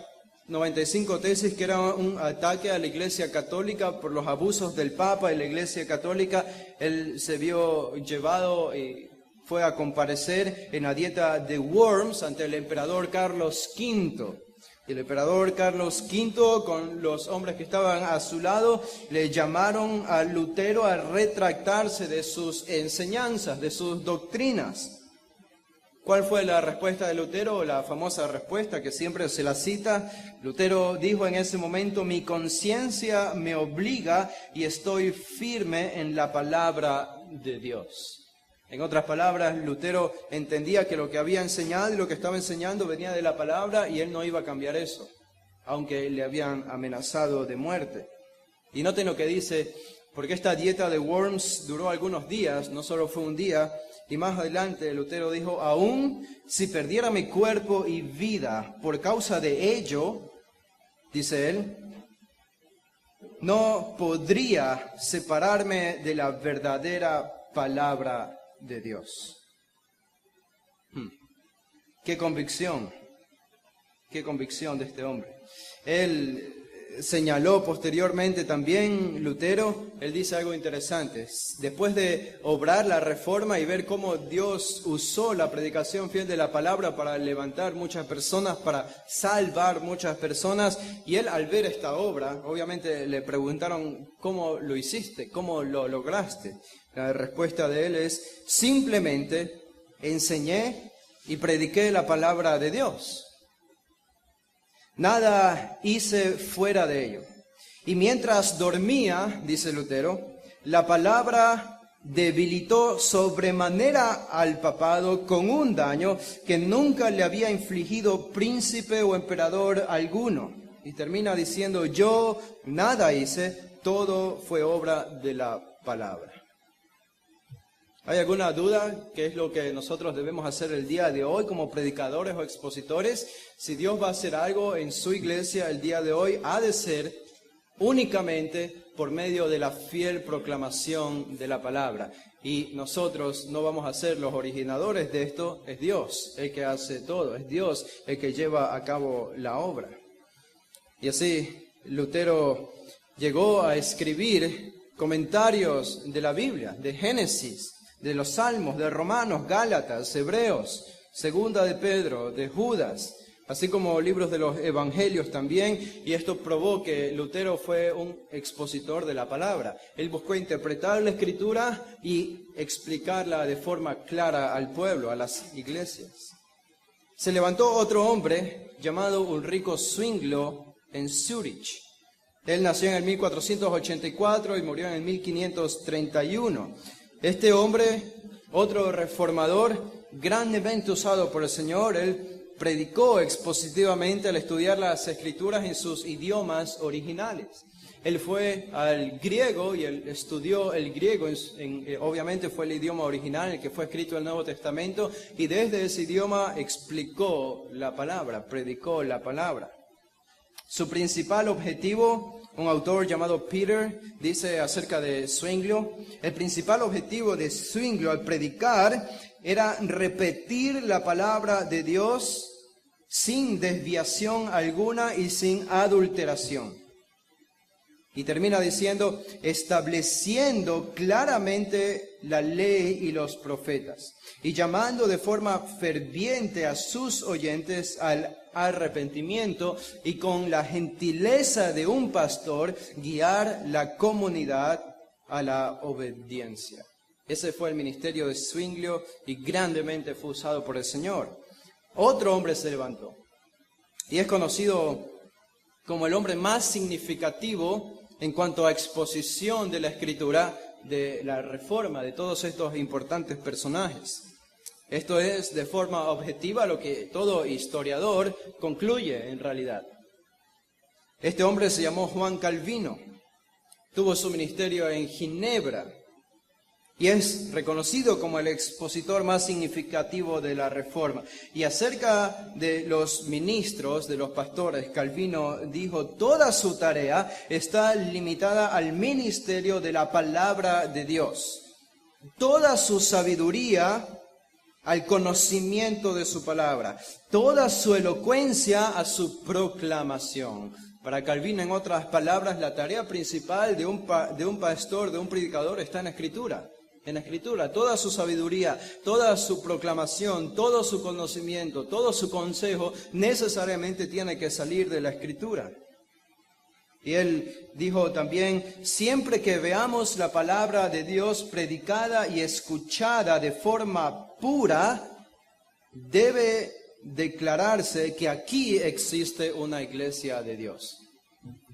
95 tesis, que era un ataque a la Iglesia Católica por los abusos del Papa y la Iglesia Católica, él se vio llevado y fue a comparecer en la dieta de Worms ante el emperador Carlos V. Y el emperador Carlos V, con los hombres que estaban a su lado, le llamaron a Lutero a retractarse de sus enseñanzas, de sus doctrinas. ¿Cuál fue la respuesta de Lutero? La famosa respuesta que siempre se la cita. Lutero dijo en ese momento: mi conciencia me obliga y estoy firme en la palabra de Dios. En otras palabras, Lutero entendía que lo que había enseñado y lo que estaba enseñando venía de la palabra y él no iba a cambiar eso, aunque le habían amenazado de muerte. Y noten lo que dice: porque esta dieta de Worms duró algunos días, no solo fue un día. Y más adelante Lutero dijo: aún si perdiera mi cuerpo y vida por causa de ello, dice él, no podría separarme de la verdadera palabra de Dios. Qué convicción de este hombre. Él señaló posteriormente también, Lutero, él dice algo interesante. Después de obrar la reforma y ver cómo Dios usó la predicación fiel de la palabra para levantar muchas personas, para salvar muchas personas, y él al ver esta obra, obviamente le preguntaron: ¿cómo lo hiciste? ¿Cómo lo lograste? La respuesta de él es: simplemente enseñé y prediqué la palabra de Dios. Nada hice fuera de ello. Y mientras dormía, dice Lutero, la palabra debilitó sobremanera al papado con un daño que nunca le había infligido príncipe o emperador alguno. Y termina diciendo: yo nada hice, todo fue obra de la palabra. ¿Hay alguna duda qué es lo que nosotros debemos hacer el día de hoy como predicadores o expositores? Si Dios va a hacer algo en su iglesia el día de hoy, ha de ser únicamente por medio de la fiel proclamación de la palabra. Y nosotros no vamos a ser los originadores de esto, es Dios el que hace todo, es Dios el que lleva a cabo la obra. Y así Lutero llegó a escribir comentarios de la Biblia, de Génesis, de los Salmos, de Romanos, Gálatas, Hebreos, Segunda de Pedro, de Judas, así como libros de los Evangelios también, y esto probó que Lutero fue un expositor de la palabra. Él buscó interpretar la Escritura y explicarla de forma clara al pueblo, a las iglesias. Se levantó otro hombre llamado Ulrico Zwinglio en Zúrich. Él nació en el 1484 y murió en el 1531. Este hombre, otro reformador, grandemente usado por el Señor, él predicó expositivamente al estudiar las Escrituras en sus idiomas originales. Él fue al griego y él estudió el griego, obviamente fue el idioma original en el que fue escrito el Nuevo Testamento, y desde ese idioma explicó la palabra, predicó la palabra. Su principal objetivo, un autor llamado Peter dice acerca de Zwinglio, el principal objetivo de Zwinglio al predicar era repetir la palabra de Dios sin desviación alguna y sin adulteración. Y termina diciendo, estableciendo claramente la ley y los profetas, y llamando de forma ferviente a sus oyentes al arrepentimiento, y con la gentileza de un pastor, guiar la comunidad a la obediencia. Ese fue el ministerio de Zwinglio y grandemente fue usado por el Señor. Otro hombre se levantó y es conocido como el hombre más significativo en cuanto a exposición de la Escritura, de la Reforma, de todos estos importantes personajes. Esto es de forma objetiva lo que todo historiador concluye en realidad. Este hombre se llamó Juan Calvino, tuvo su ministerio en Ginebra y es reconocido como el expositor más significativo de la Reforma. Y acerca de los ministros, de los pastores, Calvino dijo, toda su tarea está limitada al ministerio de la palabra de Dios. Toda su sabiduría al conocimiento de su palabra, toda su elocuencia a su proclamación. Para Calvino, en otras palabras, la tarea principal de un pastor, de un predicador, está en la Escritura. En la Escritura, toda su sabiduría, toda su proclamación, todo su conocimiento, todo su consejo, necesariamente tiene que salir de la Escritura. Y él dijo también, siempre que veamos la palabra de Dios predicada y escuchada de forma pura, debe declararse que aquí existe una iglesia de Dios.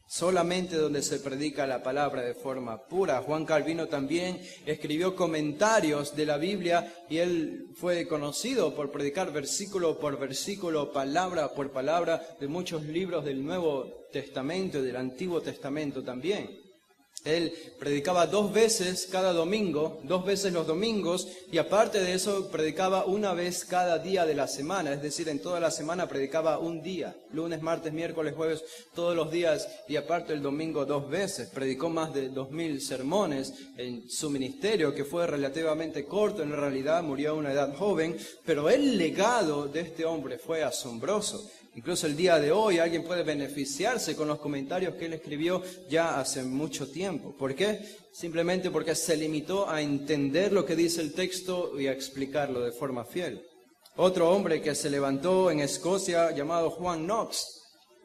Solamente donde se predica la palabra de forma pura. Juan Calvino también escribió comentarios de la Biblia y él fue conocido por predicar versículo por versículo, palabra por palabra, de muchos libros del Nuevo Testamento y del Antiguo Testamento también. Él predicaba 2 veces cada domingo, 2 veces los domingos, y aparte de eso predicaba 1 vez cada día de la semana, es decir, en toda la semana predicaba un día, lunes, martes, miércoles, jueves, todos los días, y aparte el domingo 2 veces. Predicó más de 2000 sermones en su ministerio, que fue relativamente corto, en realidad murió a una edad joven, pero el legado de este hombre fue asombroso. Incluso el día de hoy alguien puede beneficiarse con los comentarios que él escribió ya hace mucho tiempo. ¿Por qué? Simplemente porque se limitó a entender lo que dice el texto y a explicarlo de forma fiel. Otro hombre que se levantó en Escocia llamado Juan Knox,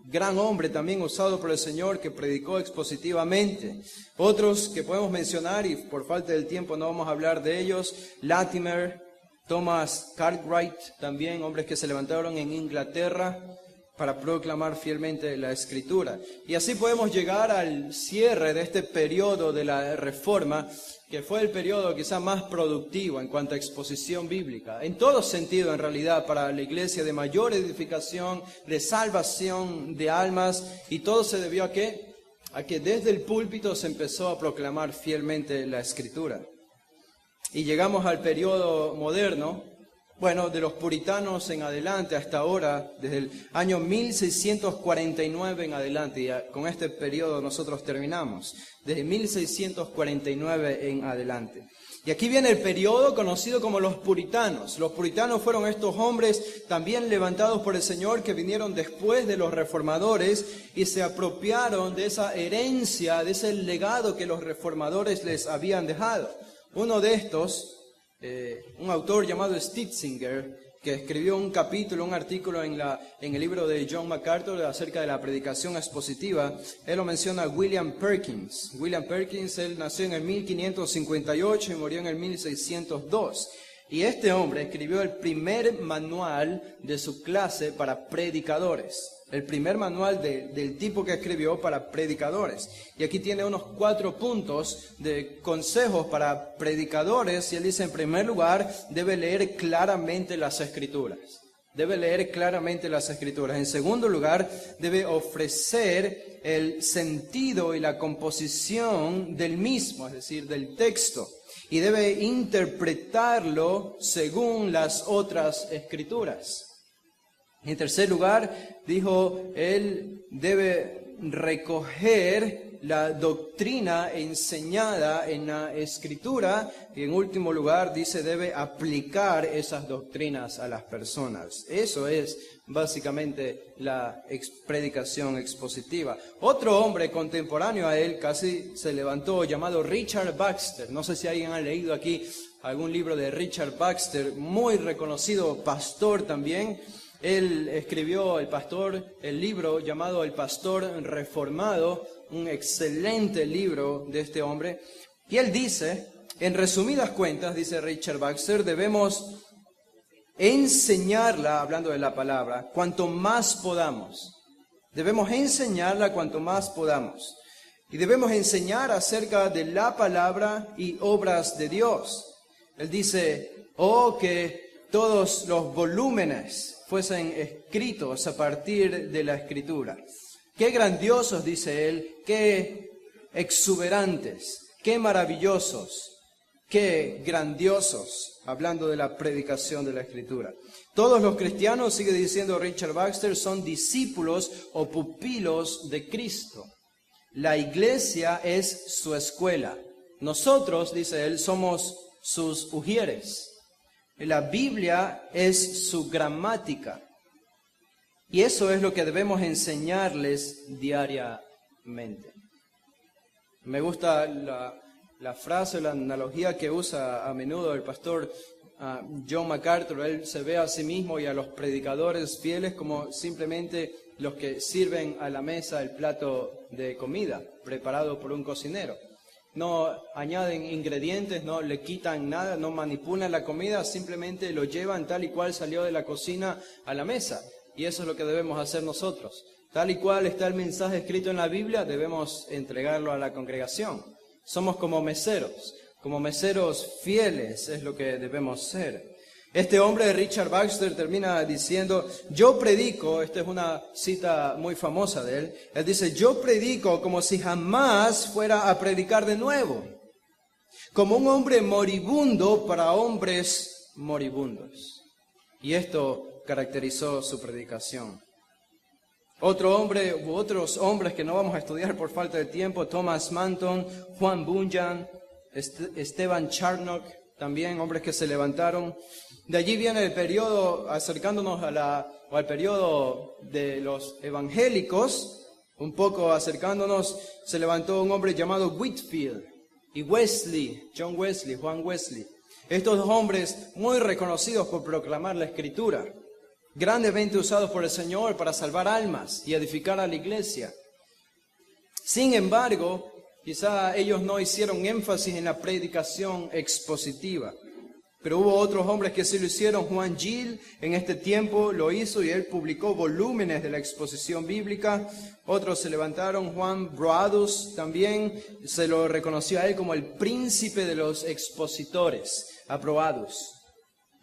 gran hombre también usado por el Señor, que predicó expositivamente. Otros que podemos mencionar, y por falta del tiempo no vamos a hablar de ellos, Latimer, Thomas Cartwright, también hombres que se levantaron en Inglaterra para proclamar fielmente la Escritura. Y así podemos llegar al cierre de este periodo de la Reforma, que fue el periodo quizá más productivo en cuanto a exposición bíblica, en todo sentido en realidad, para la iglesia, de mayor edificación, de salvación de almas, y todo se debió ¿a qué? A que desde el púlpito se empezó a proclamar fielmente la Escritura. Y llegamos al periodo moderno, bueno, de los puritanos en adelante hasta ahora, desde el año 1649 en adelante, y con este periodo nosotros terminamos, desde 1649 en adelante. Y aquí viene el periodo conocido como los puritanos. Los puritanos fueron estos hombres también levantados por el Señor que vinieron después de los reformadores y se apropiaron de esa herencia, de ese legado que los reformadores les habían dejado. Uno de estos, un autor llamado Stitzinger, que escribió un artículo en el libro de John MacArthur acerca de la predicación expositiva, él lo menciona a William Perkins. William Perkins, él nació en el 1558 y murió en el 1602. Y este hombre escribió el primer manual de su clase para predicadores. El primer manual del tipo que escribió para predicadores. Y aquí tiene unos 4 puntos de consejos para predicadores. Y él dice, en primer lugar, debe leer claramente las Escrituras. Debe leer claramente las Escrituras. En segundo lugar, debe ofrecer el sentido y la composición del mismo, es decir, del texto. Y debe interpretarlo según las otras Escrituras. En tercer lugar, dijo, él debe recoger la doctrina enseñada en la Escritura. Y en último lugar, dice, debe aplicar esas doctrinas a las personas. Eso es básicamente la predicación expositiva. Otro hombre contemporáneo a él casi se levantó, llamado Richard Baxter. No sé si alguien ha leído aquí algún libro de Richard Baxter, muy reconocido pastor también. Él escribió el libro llamado El Pastor Reformado, un excelente libro de este hombre. Y él dice, en resumidas cuentas, dice Richard Baxter, debemos enseñarla, hablando de la palabra, cuanto más podamos. Debemos enseñarla cuanto más podamos. Y debemos enseñar acerca de la palabra y obras de Dios. Él dice, que todos los volúmenes fuesen escritos a partir de la Escritura. Qué grandiosos, dice él, qué exuberantes, qué maravillosos, qué grandiosos, hablando de la predicación de la Escritura. Todos los cristianos, sigue diciendo Richard Baxter, son discípulos o pupilos de Cristo. La iglesia es su escuela. Nosotros, dice él, somos sus ujieres. La Biblia es su gramática. Y eso es lo que debemos enseñarles diariamente. Me gusta la frase, la analogía que usa a menudo el pastor John MacArthur. Él se ve a sí mismo y a los predicadores fieles como simplemente los que sirven a la mesa el plato de comida preparado por un cocinero. No añaden ingredientes, no le quitan nada, no manipulan la comida, simplemente lo llevan tal y cual salió de la cocina a la mesa. Y eso es lo que debemos hacer nosotros. Tal y cual está el mensaje escrito en la Biblia, debemos entregarlo a la congregación. Somos como meseros fieles es lo que debemos ser. Este hombre, Richard Baxter, termina diciendo, yo predico, esta es una cita muy famosa de él, él dice, yo predico como si jamás fuera a predicar de nuevo, como un hombre moribundo para hombres moribundos. Y esto caracterizó su predicación. Otros hombres que no vamos a estudiar por falta de tiempo, Thomas Manton, Juan Bunyan, Esteban Charnock, también hombres que se levantaron. De allí viene el periodo, acercándonos al periodo de los evangélicos, un poco acercándonos, se levantó un hombre llamado Whitefield y Wesley, Juan Wesley. Estos dos hombres muy reconocidos por proclamar la Escritura, grandemente usados por el Señor para salvar almas y edificar a la iglesia. Sin embargo, quizá ellos no hicieron énfasis en la predicación expositiva. Pero hubo otros hombres que sí lo hicieron. Juan Gill en este tiempo lo hizo y él publicó volúmenes de la exposición bíblica. Otros se levantaron. Juan Broadus también se lo reconoció a él como el príncipe de los expositores. A Broadus.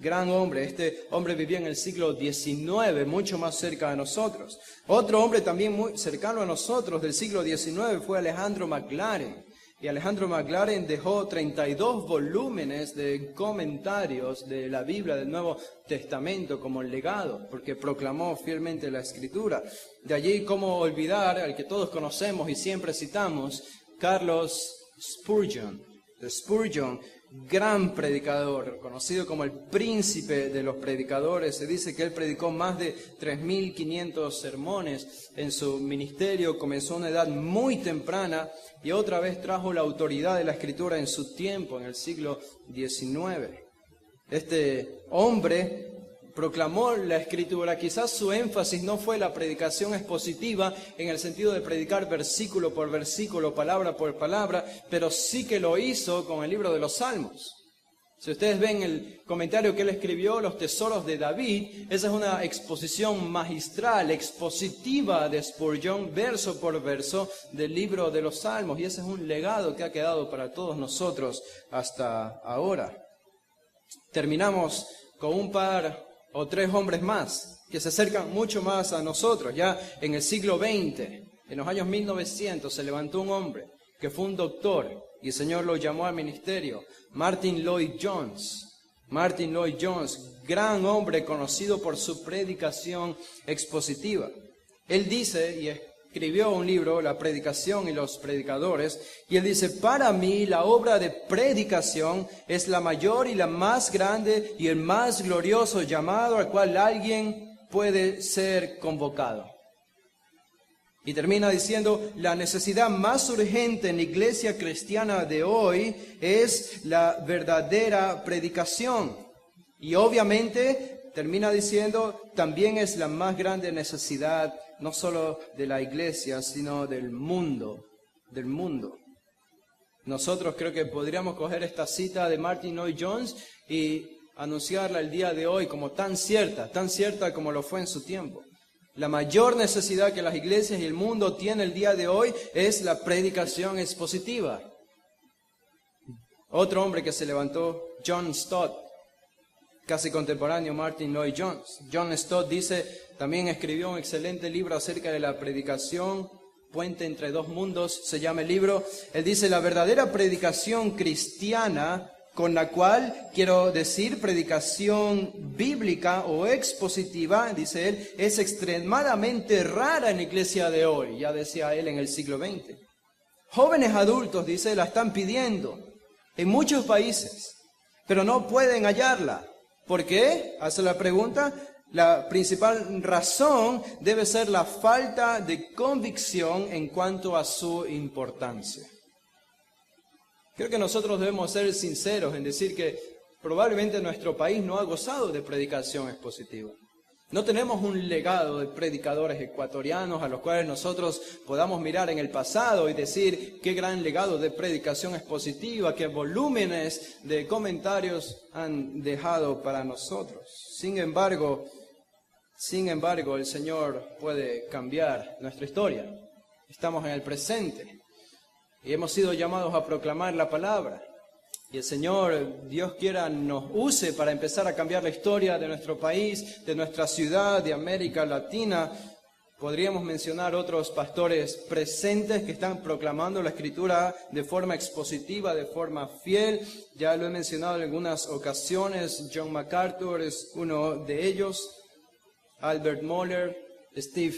Gran hombre. Este hombre vivía en el siglo XIX, mucho más cerca de nosotros. Otro hombre también muy cercano a nosotros del siglo XIX fue Alejandro McLaren. Y Alejandro McLaren dejó 32 volúmenes de comentarios de la Biblia del Nuevo Testamento como legado, porque proclamó fielmente la Escritura. De allí, cómo olvidar al que todos conocemos y siempre citamos, Carlos Spurgeon. Spurgeon, gran predicador, conocido como el príncipe de los predicadores. Se dice que él predicó más de 3.500 sermones en su ministerio. Comenzó a una edad muy temprana y otra vez trajo la autoridad de la Escritura en su tiempo, en el siglo XIX. Este hombre proclamó la Escritura. Quizás su énfasis no fue la predicación expositiva en el sentido de predicar versículo por versículo, palabra por palabra, pero sí que lo hizo con el libro de los Salmos. Si ustedes ven el comentario que él escribió, Los Tesoros de David, esa es una exposición magistral, expositiva de Spurgeon, verso por verso, del libro de los Salmos. Y ese es un legado que ha quedado para todos nosotros hasta ahora. Terminamos con un par o tres hombres más que se acercan mucho más a nosotros. Ya en el siglo XX, en los años 1900, se levantó un hombre que fue un doctor y el Señor lo llamó al ministerio. Martyn Lloyd-Jones. Martyn Lloyd-Jones, gran hombre conocido por su predicación expositiva. Él dice, y escribió un libro, La predicación y los predicadores, y él dice, para mí la obra de predicación es la mayor y la más grande y el más glorioso llamado al cual alguien puede ser convocado. Y termina diciendo, la necesidad más urgente en la iglesia cristiana de hoy es la verdadera predicación. Y obviamente, termina diciendo, también es la más grande necesidad, no solo de la iglesia, sino del mundo. Nosotros creo que podríamos coger esta cita de Martyn Lloyd-Jones y anunciarla el día de hoy como tan cierta como lo fue en su tiempo. La mayor necesidad que las iglesias y el mundo tienen el día de hoy es la predicación expositiva. Otro hombre que se levantó, John Stott, casi contemporáneo a Martyn Lloyd-Jones. John Stott también escribió un excelente libro acerca de la predicación, Puente entre dos mundos, se llama el libro. Él dice, la verdadera predicación cristiana, con la cual, quiero decir, predicación bíblica o expositiva, dice él, es extremadamente rara en la iglesia de hoy, ya decía él en el siglo XX. Jóvenes adultos, dice, la están pidiendo en muchos países, pero no pueden hallarla. ¿Por qué? Hace la pregunta. La principal razón debe ser la falta de convicción en cuanto a su importancia. Creo que nosotros debemos ser sinceros en decir que probablemente nuestro país no ha gozado de predicación expositiva. No tenemos un legado de predicadores ecuatorianos a los cuales nosotros podamos mirar en el pasado y decir qué gran legado de predicación expositiva, qué volúmenes de comentarios han dejado para nosotros. Sin embargo, el Señor puede cambiar nuestra historia. Estamos en el presente y hemos sido llamados a proclamar la palabra. Y el Señor, Dios quiera, nos use para empezar a cambiar la historia de nuestro país, de nuestra ciudad, de América Latina. Podríamos mencionar otros pastores presentes que están proclamando la Escritura de forma expositiva, de forma fiel. Ya lo he mencionado en algunas ocasiones. John MacArthur es uno de ellos. Albert Mohler, Steve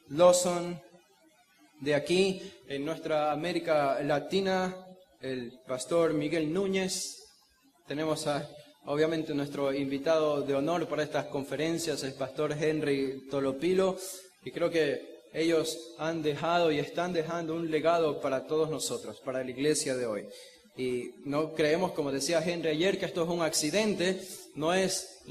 Lawson. De aquí, en nuestra América Latina, el pastor Miguel Núñez. Tenemos obviamente nuestro invitado de honor para estas conferencias, el pastor Henry Tolopilo. Y creo que ellos han dejado y están dejando un legado para todos nosotros, para la iglesia de hoy. Y no creemos, como decía Henry ayer, que esto es un accidente, no es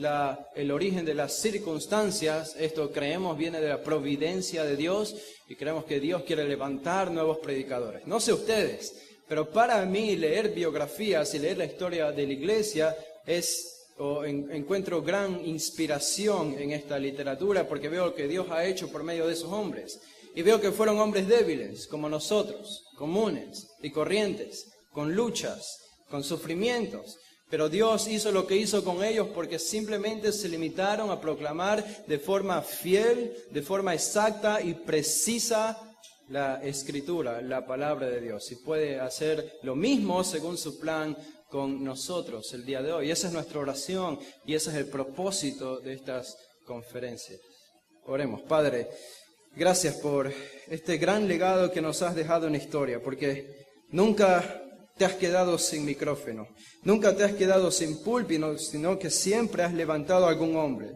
el origen de las circunstancias. Esto creemos viene de la providencia de Dios y creemos que Dios quiere levantar nuevos predicadores. No sé ustedes, pero para mí leer biografías y leer la historia de la iglesia encuentro gran inspiración en esta literatura porque veo lo que Dios ha hecho por medio de esos hombres. Y veo que fueron hombres débiles, como nosotros, comunes y corrientes, con luchas, con sufrimientos. Pero Dios hizo lo que hizo con ellos porque simplemente se limitaron a proclamar de forma fiel, de forma exacta y precisa la Escritura, la palabra de Dios. Y puede hacer lo mismo según su plan con nosotros el día de hoy. Esa es nuestra oración y ese es el propósito de estas conferencias. Oremos. Padre, gracias por este gran legado que nos has dejado en la historia, porque nunca te has quedado sin micrófono, nunca te has quedado sin púlpito, sino que siempre has levantado a algún hombre.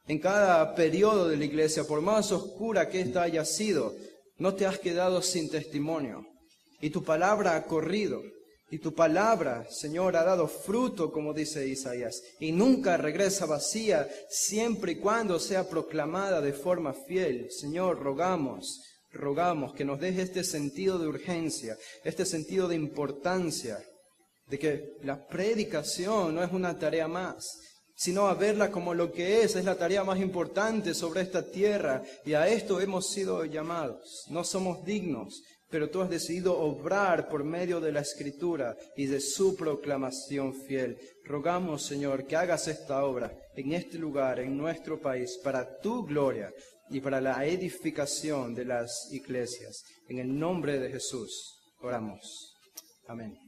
En cada periodo de la iglesia, por más oscura que ésta haya sido, no te has quedado sin testimonio. Y tu palabra ha corrido. Y tu palabra, Señor, ha dado fruto, como dice Isaías. Y nunca regresa vacía, siempre y cuando sea proclamada de forma fiel. Señor, rogamos que nos deje este sentido de urgencia, este sentido de importancia, de que la predicación no es una tarea más, sino a verla como lo que es la tarea más importante sobre esta tierra. Y a esto hemos sido llamados. No somos dignos, pero tú has decidido obrar por medio de la Escritura y de su proclamación fiel. Rogamos, Señor, que hagas esta obra en este lugar, en nuestro país, para tu gloria y para la edificación de las iglesias. En el nombre de Jesús oramos. Amén.